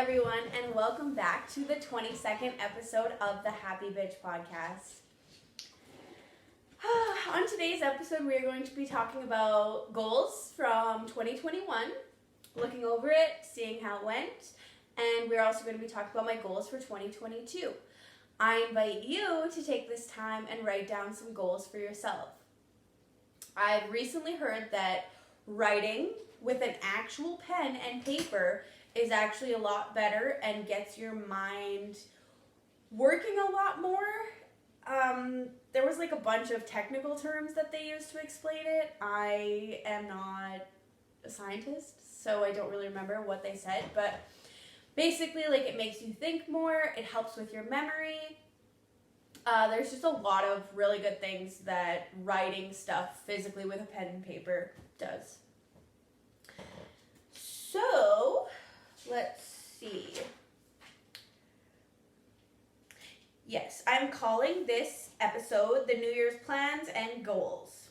everyone, and welcome back to the 22nd episode of the HappyBitch podcast. On today's episode, we are going to be talking about goals from 2021, looking over it, seeing how it went, and we're also going to be talking about my goals for 2022. I invite you to take this time and write down some goals for yourself. I've recently heard that writing with an actual pen and paper is actually a lot better and gets your mind working a lot more. There was like a bunch of technical terms that they used to explain it. I am not a scientist, so I don't really remember what they said, but basically like it makes you think more, it helps with your memory. There's just a lot of really good things that writing stuff physically with a pen and paper does. So, let's see. Yes, I'm calling this episode the New Year's Plans and Goals.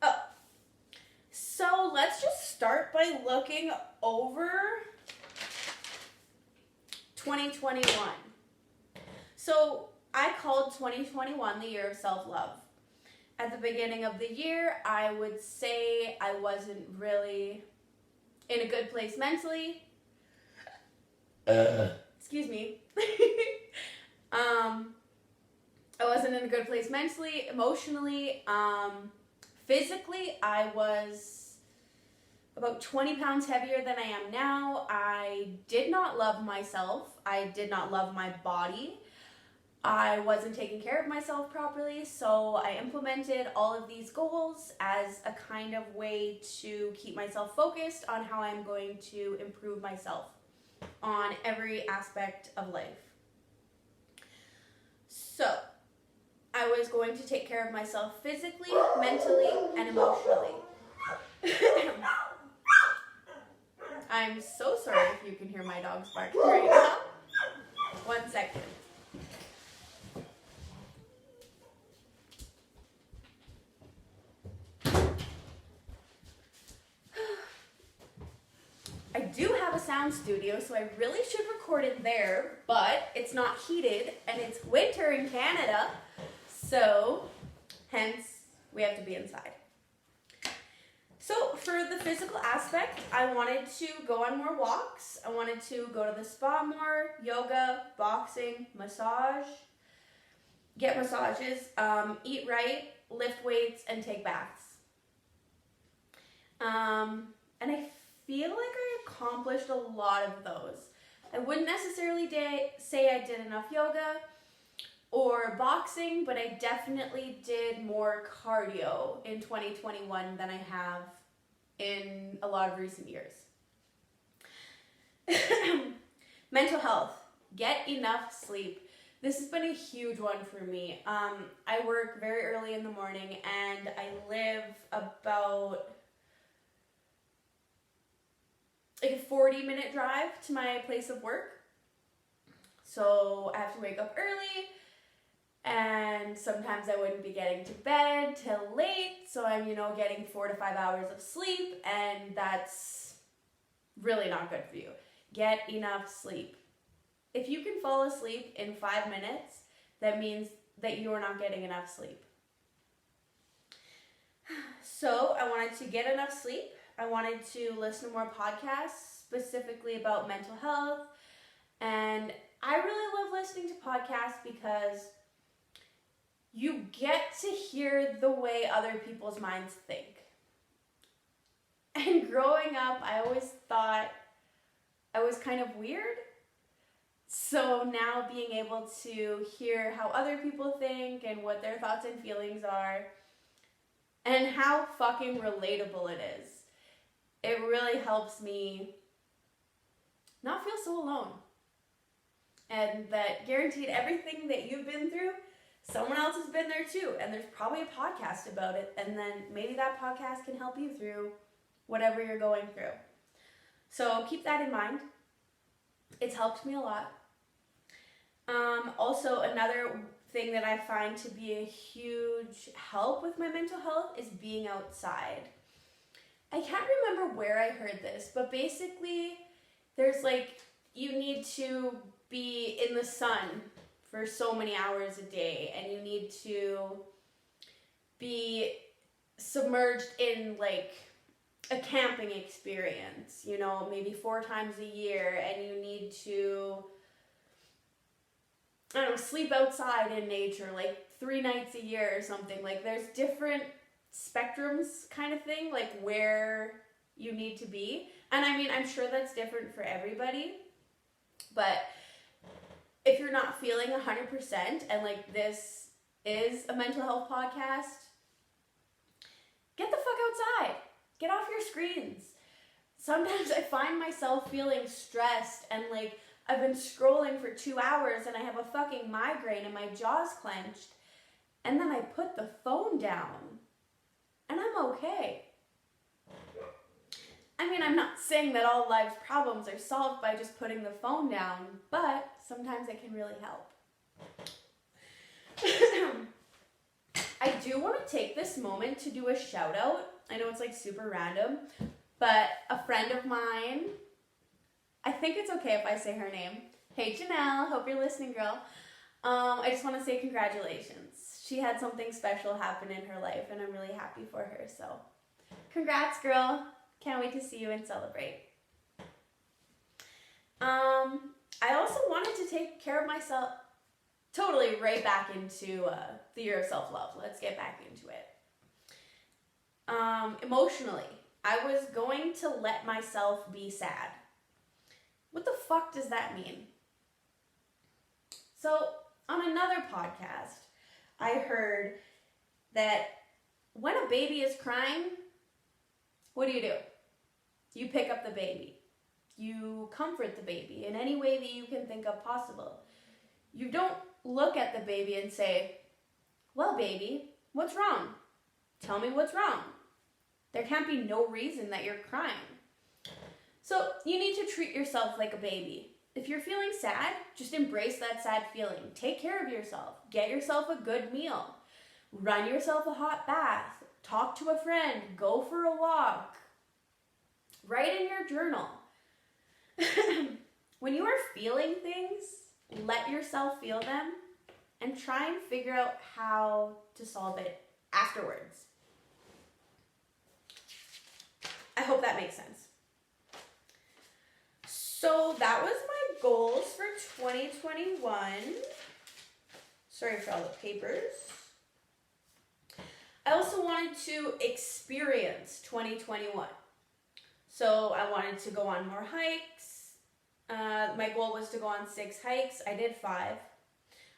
Oh, so let's just start by looking over 2021. So I called 2021 the year of self-love. At the beginning of the year, I would say I wasn't really in a good place mentally. Excuse me. I wasn't in a good place mentally, emotionally. Physically, I was about 20 pounds heavier than I am now. I did not love myself. I did not love my body. I wasn't taking care of myself properly, so I implemented all of these goals as a kind of way to keep myself focused on how I'm going to improve myself on every aspect of life. So, I was going to take care of myself physically, mentally, and emotionally. I'm so sorry if you can hear my dogs barking right now. 1 second. I do have a sound studio, so I really should record it there, but it's not heated, and it's winter in Canada, so hence we have to be inside. So for the physical aspect, I wanted to go on more walks. I wanted to go to the spa more, yoga, boxing, massage, get massages, eat right, lift weights, and take baths. And I feel like I accomplished a lot of those. I wouldn't necessarily say I did enough yoga or boxing, but I definitely did more cardio in 2021 than I have in a lot of recent years. Mental health. Get enough sleep. This has been a huge one for me. I work very early in the morning and I live about like a 40-minute drive to my place of work. So I have to wake up early, and sometimes I wouldn't be getting to bed till late, so I'm, getting 4 to 5 hours of sleep, and that's really not good for you. Get enough sleep. If you can fall asleep in 5 minutes, that means that you are not getting enough sleep. So I wanted to get enough sleep. I wanted to listen to more podcasts, specifically about mental health. And I really love listening to podcasts because you get to hear the way other people's minds think. And growing up, I always thought I was kind of weird. So now being able to hear how other people think and what their thoughts and feelings are, and how fucking relatable it is. It really helps me not feel so alone. And that guaranteed everything that you've been through, someone else has been there too. And there's probably a podcast about it. And then maybe that podcast can help you through whatever you're going through. So keep that in mind. It's helped me a lot. Also, another thing that I find to be a huge help with my mental health is being outside. I can't remember where I heard this, but basically there's like, you need to be in the sun for so many hours a day, and you need to be submerged in like a camping experience, you know, maybe 4 times a year, and you need to, I don't know, sleep outside in nature like 3 nights a year or something. Like there's different spectrums kind of thing, like where you need to be. And I mean, I'm sure that's different for everybody, but if you're not feeling 100% and like this is a mental health podcast, get the fuck outside. Get off your screens. Sometimes I find myself feeling stressed and like I've been scrolling for 2 hours and I have a fucking migraine and my jaw's clenched, and then I put the phone down and I'm okay. I mean, I'm not saying that all life's problems are solved by just putting the phone down, but sometimes it can really help. I do want to take this moment to do a shout out. I know it's like super random, but a friend of mine, I think it's okay if I say her name. Hey Janelle, hope you're listening, girl. I just want to say congratulations. She had something special happen in her life and I'm really happy for her. So congrats, girl. Can't wait to see you and celebrate. I also wanted to take care of myself, totally right back into the year of self-love. Let's get back into it. Emotionally, I was going to let myself be sad. What the fuck does that mean? So, on another podcast, I heard that when a baby is crying, what do? You pick up the baby. You comfort the baby in any way that you can think of possible. You don't look at the baby and say, well, baby, what's wrong? Tell me what's wrong. There can't be no reason that you're crying. So you need to treat yourself like a baby. If you're feeling sad, just embrace that sad feeling. Take care of yourself. Get yourself a good meal. Run yourself a hot bath. Talk to a friend. Go for a walk. Write in your journal. When you are feeling things, let yourself feel them and try and figure out how to solve it afterwards. I hope that makes sense. So that was my goals for 2021. Sorry for all the papers. I also wanted to experience 2021. So I wanted to go on more hikes. My goal was to go on 6 hikes. I did 5.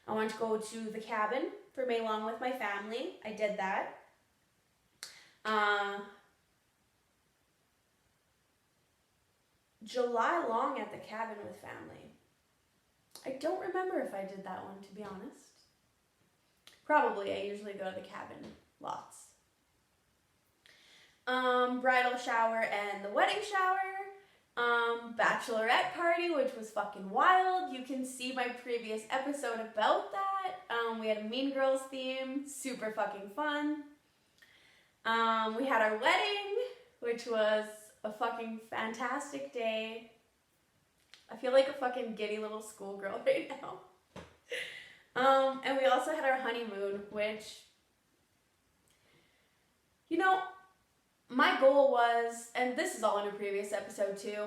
I wanted to go to the cabin for May Long with my family. I did that. July long at the cabin with family. I don't remember if I did that one, to be honest. Probably. I usually go to the cabin lots. Bridal shower and the wedding shower. Bachelorette party, which was fucking wild. You can see my previous episode about that. We had a Mean Girls theme. Super fucking fun. We had our wedding, which was a fucking fantastic day. I feel like a fucking giddy little schoolgirl right now. And we also had our honeymoon, which, you know, my goal was, and this is all in a previous episode too,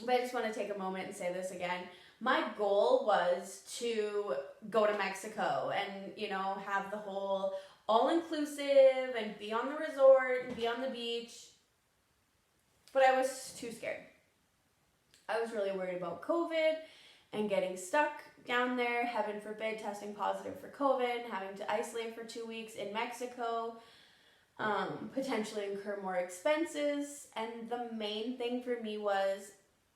but I just want to take a moment and say this again. My goal was to go to Mexico and, you know, have the whole all-inclusive and be on the resort and be on the beach. But I was too scared. I was really worried about COVID and getting stuck down there, heaven forbid, testing positive for COVID, having to isolate for 2 weeks in Mexico, potentially incur more expenses. And the main thing for me was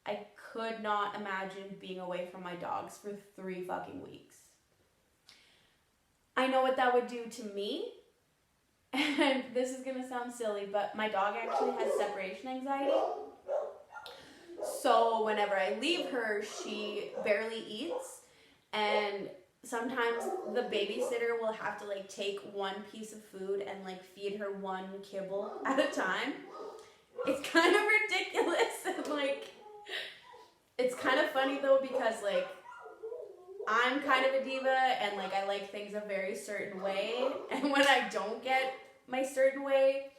I could not imagine being away from my dogs for 3 fucking weeks. I know what that would do to me. And this is going to sound silly, but my dog actually has separation anxiety. So whenever I leave her, she barely eats. And sometimes the babysitter will have to like take one piece of food and like feed her one kibble at a time. It's kind of ridiculous and like it's kind of funny though because like I'm kind of a diva and like I like things a very certain way, and when I don't get my certain way,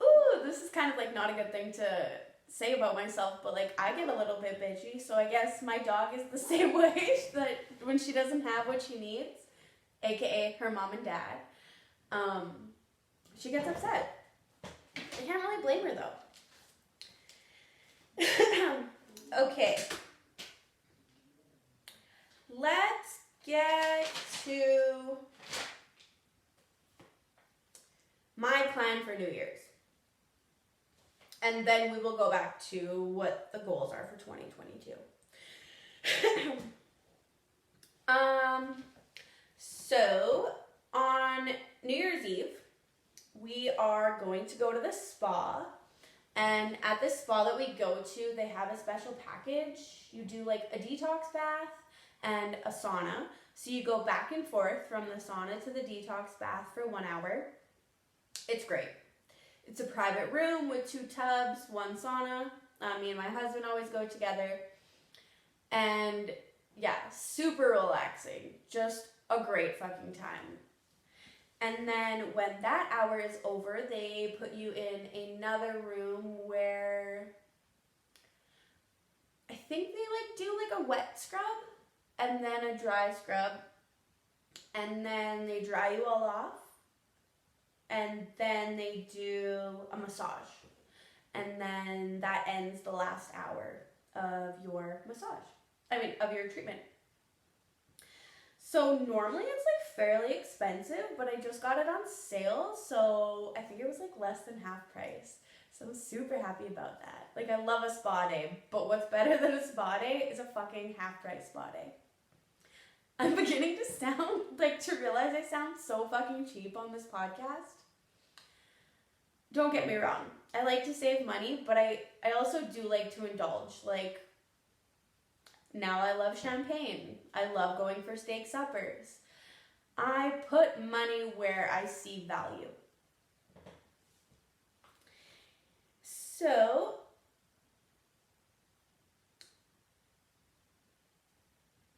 ooh, this is kind of like not a good thing to say about myself, but like I get a little bit bitchy, so I guess my dog is the same way, that when she doesn't have what she needs, aka her mom and dad, she gets upset. I can't really blame her though. Okay. Let's get to my plan for New Year's. And then we will go back to what the goals are for 2022. So on New Year's Eve, we are going to go to the spa. And at the spa that we go to, they have a special package. You do like a detox bath and a sauna. So you go back and forth from the sauna to the detox bath for 1 hour. It's great. It's a private room with 2 tubs, 1 sauna. Me and my husband always go together. And yeah, super relaxing. Just a great fucking time. And then when that hour is over, they put you in another room where I think they like do like a wet scrub and then a dry scrub, and then they dry you all off, and then they do a massage, and then that ends the last hour of your of your treatment. So normally it's like fairly expensive, but I just got it on sale, so I think it was like less than half price. So I'm super happy about that. Like I love a spa day, but what's better than a spa day is a fucking half price spa day. I'm beginning to realize I sound so fucking cheap on this podcast. Don't get me wrong. I like to save money, but I also do like to indulge. Like, now I love champagne. I love going for steak suppers. I put money where I see value. So,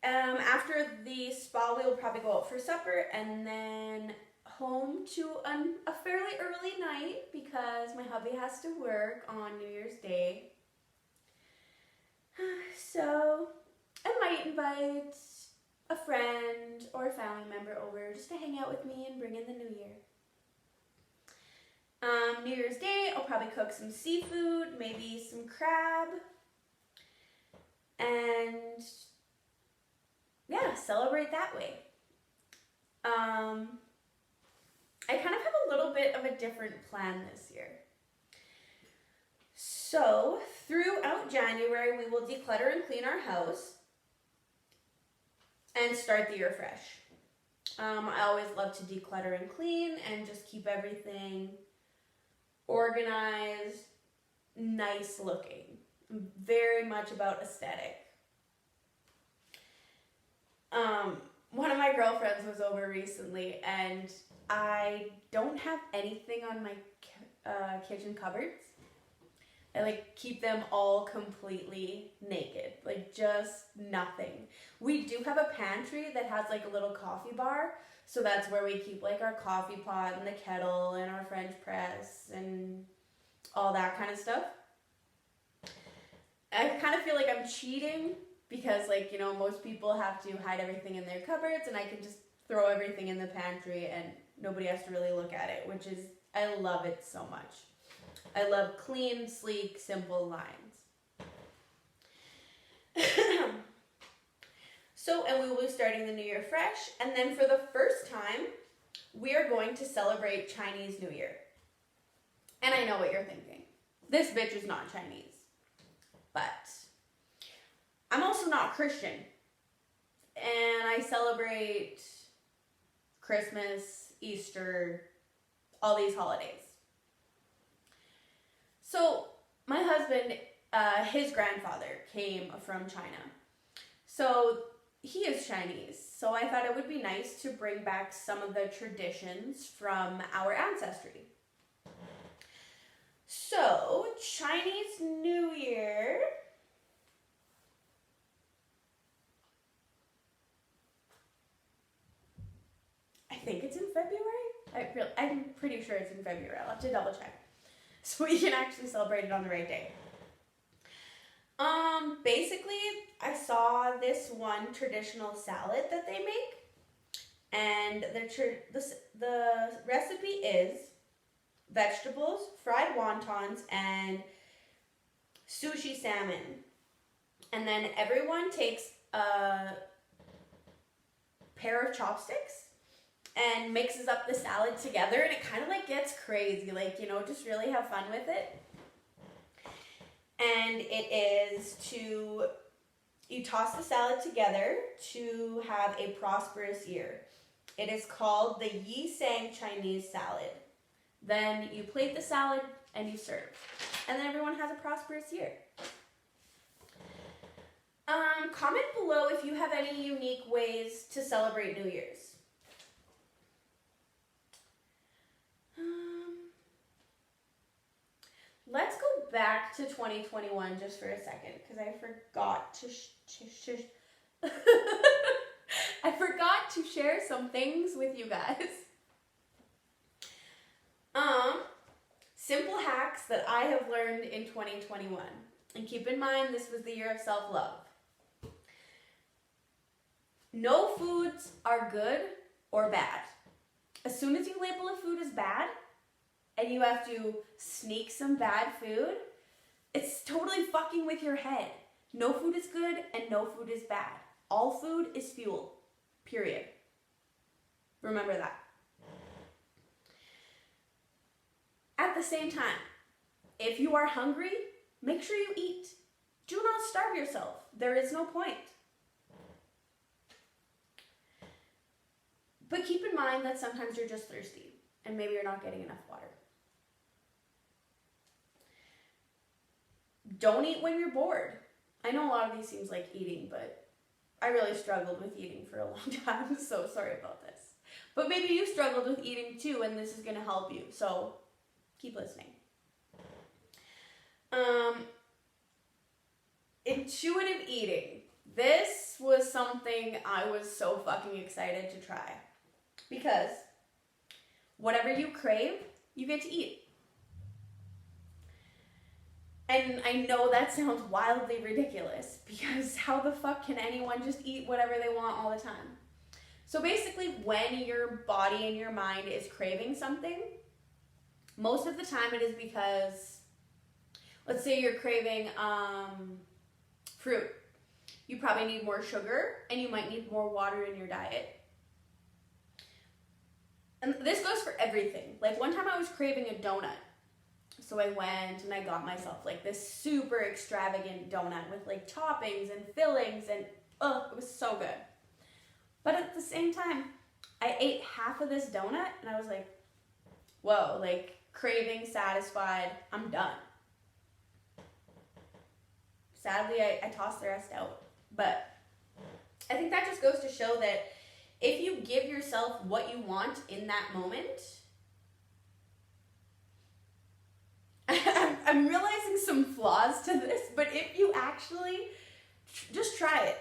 after the spa, we will probably go out for supper and then home to a fairly early night because my hubby has to work on New Year's Day. So I might invite a friend or a family member over just to hang out with me and bring in the new year. New Year's Day, I'll probably cook some seafood, maybe some crab, and yeah, celebrate that way. I kind of have a little bit of a different plan this year. So, throughout January, we will declutter and clean our house and start the year fresh. I always love to declutter and clean and just keep everything organized, nice looking. I'm very much about aesthetic. One of my girlfriends was over recently and I don't have anything on my kitchen cupboards. I like keep them all completely naked, like just nothing. We do have a pantry that has like a little coffee bar, so that's where we keep like our coffee pot and the kettle and our French press and all that kind of stuff. I kind of feel like I'm cheating because like, you know, most people have to hide everything in their cupboards and I can just throw everything in the pantry and nobody has to really look at it, which is, I love it so much. I love clean, sleek, simple lines. So, and we will be starting the new year fresh. And then for the first time, we are going to celebrate Chinese New Year. And I know what you're thinking. This bitch is not Chinese. But I'm also not Christian. And I celebrate Christmas, Easter, all these holidays. So my husband, his grandfather came from China. So he is Chinese, so I thought it would be nice to bring back some of the traditions from our ancestry. So, Chinese New Year. I think it's in February. I'm pretty sure it's in February. I'll have to double check. So we can actually celebrate it on the right day. Basically, I saw this one traditional salad that they make, and the recipe is vegetables, fried wontons, and sushi salmon. And then everyone takes a pair of chopsticks and mixes up the salad together, and it kind of like gets crazy, like, you know, just really have fun with it. And it is you toss the salad together to have a prosperous year. It is called the Yi Sang Chinese salad. Then you plate the salad and you serve. And then everyone has a prosperous year. Comment below if you have any unique ways to celebrate New Year's. Let's go back to 2021 just for a second, because I forgot to I forgot to share some things with you guys. Simple hacks that I have learned in 2021. And keep in mind, this was the year of self-love. No foods are good or bad. As soon as you label a food as bad, and you have to sneak some bad food, it's totally fucking with your head. No food is good and no food is bad. All food is fuel. Period. Remember that. At the same time, if you are hungry, make sure you eat. Do not starve yourself. There is no point. But keep in mind that sometimes you're just thirsty and maybe you're not getting enough water. Don't eat when you're bored. I know a lot of these seems like eating, but I really struggled with eating for a long time, so sorry about this. But maybe you struggled with eating too, and this is going to help you, so keep listening. Intuitive eating. This was something I was so fucking excited to try. Because whatever you crave, you get to eat. And I know that sounds wildly ridiculous, because how the fuck can anyone just eat whatever they want all the time? So basically, when your body and your mind is craving something, most of the time it is because, let's say you're craving fruit. You probably need more sugar, and you might need more water in your diet. And this goes for everything. Like one time I was craving a donut. So I went and I got myself like this super extravagant donut with like toppings and fillings, and it was so good. But at the same time, I ate half of this donut and I was like, whoa, like craving satisfied, I'm done. Sadly, I tossed the rest out. But I think that just goes to show that if you give yourself what you want in that moment, I'm realizing some flaws to this, but if you actually just try it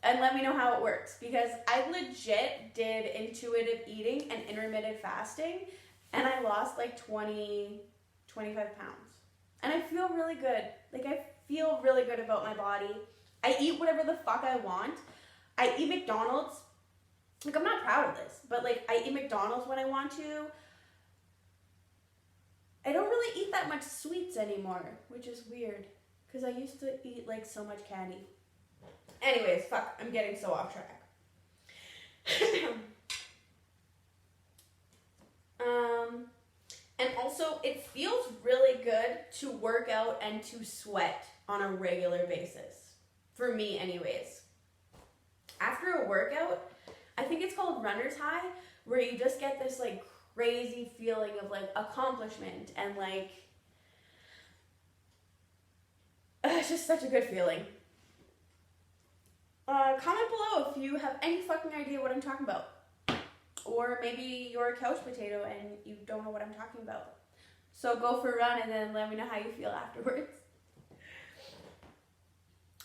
and let me know how it works, because I legit did intuitive eating and intermittent fasting, and I lost like 25 pounds. And I feel really good. Like I feel really good about my body. I eat whatever the fuck I want. I eat McDonald's. Like I'm not proud of this, but like I eat McDonald's when I want to. I don't really eat that much sweets anymore, which is weird, because I used to eat like so much candy. Anyways, fuck, I'm getting so off track. And also, it feels really good to work out and to sweat on a regular basis. For me, anyways. After a workout, I think it's called runner's high, where you just get this like crazy feeling of like accomplishment and like it's just such a good feeling. Comment below if you have any fucking idea what I'm talking about. Or maybe you're a couch potato and you don't know what I'm talking about. So go for a run and then let me know how you feel afterwards.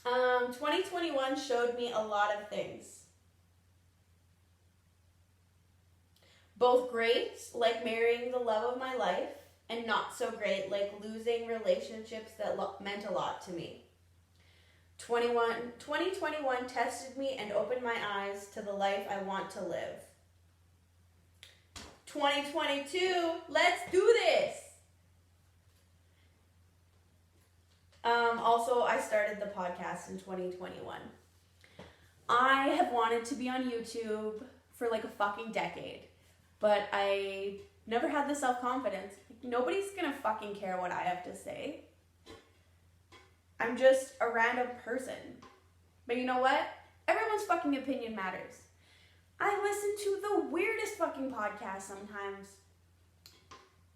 2021 showed me a lot of things. Both great, like marrying the love of my life, and not so great, like losing relationships that meant a lot to me. 2021 tested me and opened my eyes to the life I want to live. 2022, let's do this! Also, I started the podcast in 2021. I have wanted to be on YouTube for like a fucking decade, but I never had the self-confidence. Nobody's gonna fucking care what I have to say. I'm just a random person. But you know what? Everyone's fucking opinion matters. I listen to the weirdest fucking podcasts sometimes.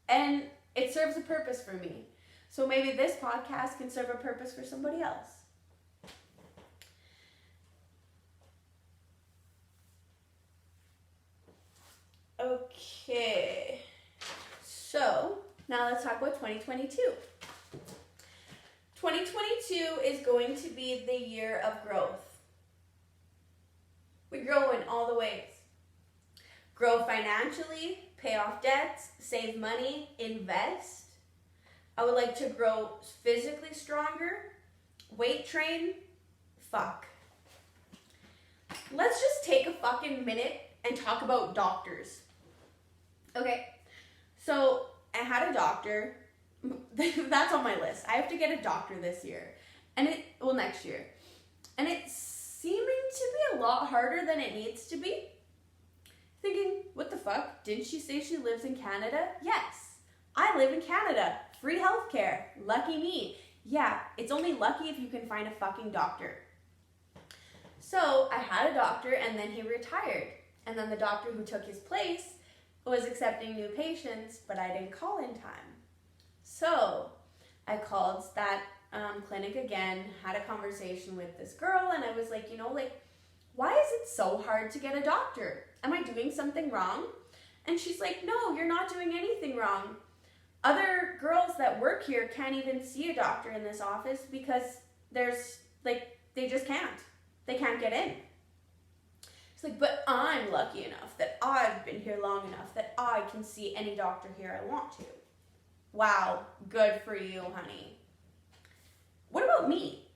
And it serves a purpose for me. So maybe this podcast can serve a purpose for somebody else. Okay. So, now let's talk about 2022. 2022 is going to be the year of growth. We grow in all the ways. Grow financially, pay off debts, save money, invest. I would like to grow physically stronger, weight train, fuck. Let's just take a fucking minute and talk about doctors. Okay, so I had a doctor. That's on my list. I have to get a doctor this year. Next year. And it's seeming to be a lot harder than it needs to be. Thinking, what the fuck? Didn't she say she lives in Canada? Yes. I live in Canada. Free healthcare. Lucky me. Yeah, it's only lucky if you can find a fucking doctor. So I had a doctor and then he retired. And then the doctor who took his place was accepting new patients, but I didn't call in time. So I called that clinic again, had a conversation with this girl, and I was like, why is it so hard to get a doctor? Am I doing something wrong? And she's like, no, you're not doing anything wrong. Other girls that work here can't even see a doctor in this office because they just can't. They can't get in. She's like, but I'm lucky enough that I've been here long enough that I can see any doctor here I want to. Wow, good for you, honey. What about me?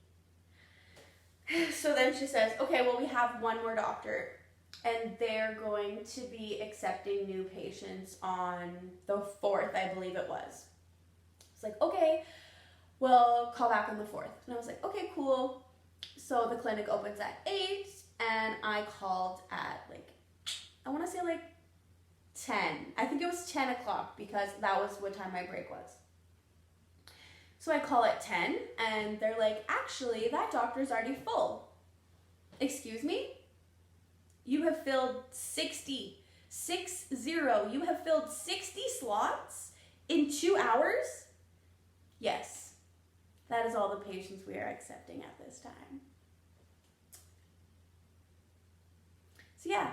So then she says, okay, well, we have one more doctor, and they're going to be accepting new patients on the 4th, I believe it was. It's like, okay, well, call back on the 4th. And I was like, okay, cool. So the clinic opens at 8, and I called at I want to say 10. I think it was 10 o'clock because that was what time my break was. So I call at 10 and they're like, actually, that doctor's already full. Excuse me? You have filled 60. You have filled 60 slots in 2 hours? Yes. That is all the patients we are accepting at this time. So yeah,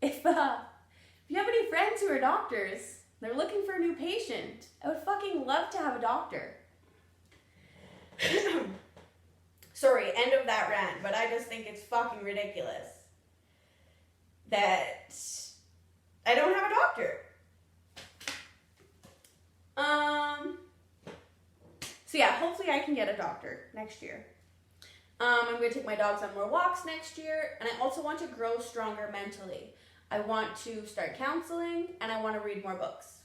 if you have any friends who are doctors, they're looking for a new patient, I would fucking love to have a doctor. Sorry, end of that rant, but I just think it's fucking ridiculous that I don't have a doctor. So yeah, hopefully I can get a doctor next year. I'm going to take my dogs on more walks next year, and I also want to grow stronger mentally. I want to start counseling, and I want to read more books.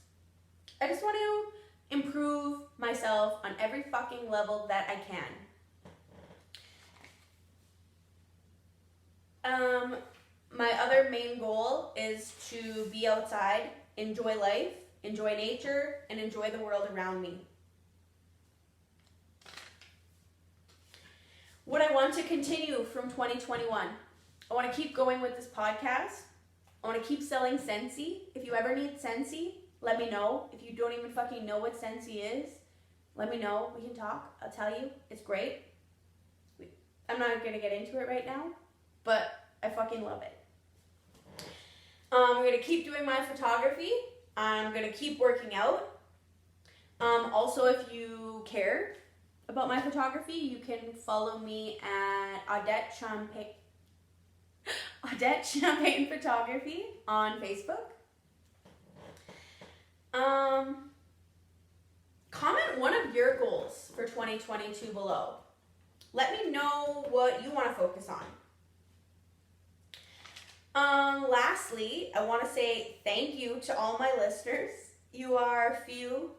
I just want to improve myself on every fucking level that I can. My other main goal is to be outside, enjoy life, enjoy nature, and enjoy the world around me. What I want to continue from 2021. I want to keep going with this podcast. I want to keep selling Scentsy. If you ever need Scentsy, let me know. If you don't even fucking know what Scentsy is, let me know. We can talk. I'll tell you. It's great. I'm not going to get into it right now. but I fucking love it. I'm going to keep doing my photography. I'm going to keep working out. Also, if you care about my photography, you can follow me at Odette Champagne Photography on Facebook. Comment one of your goals for 2022 below. Let me know what you want to focus on. Lastly, I want to say thank you to all my listeners. You are few,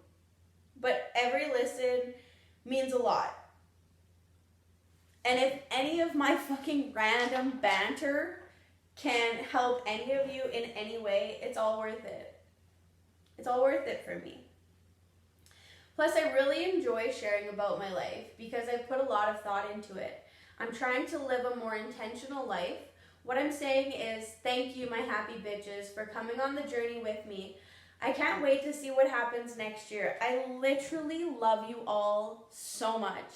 but every listen means a lot. And if any of my fucking random banter can help any of you in any way, it's all worth it. It's all worth it for me. Plus, I really enjoy sharing about my life because I put a lot of thought into it. I'm trying to live a more intentional life. What I'm saying is thank you, my happy bitches, for coming on the journey with me. I can't wait to see what happens next year. I literally love you all so much.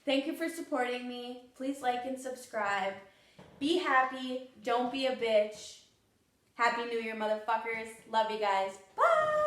Thank you for supporting me. Please like and subscribe. Be happy. Don't be a bitch. Happy New Year, motherfuckers. Love you guys. Bye.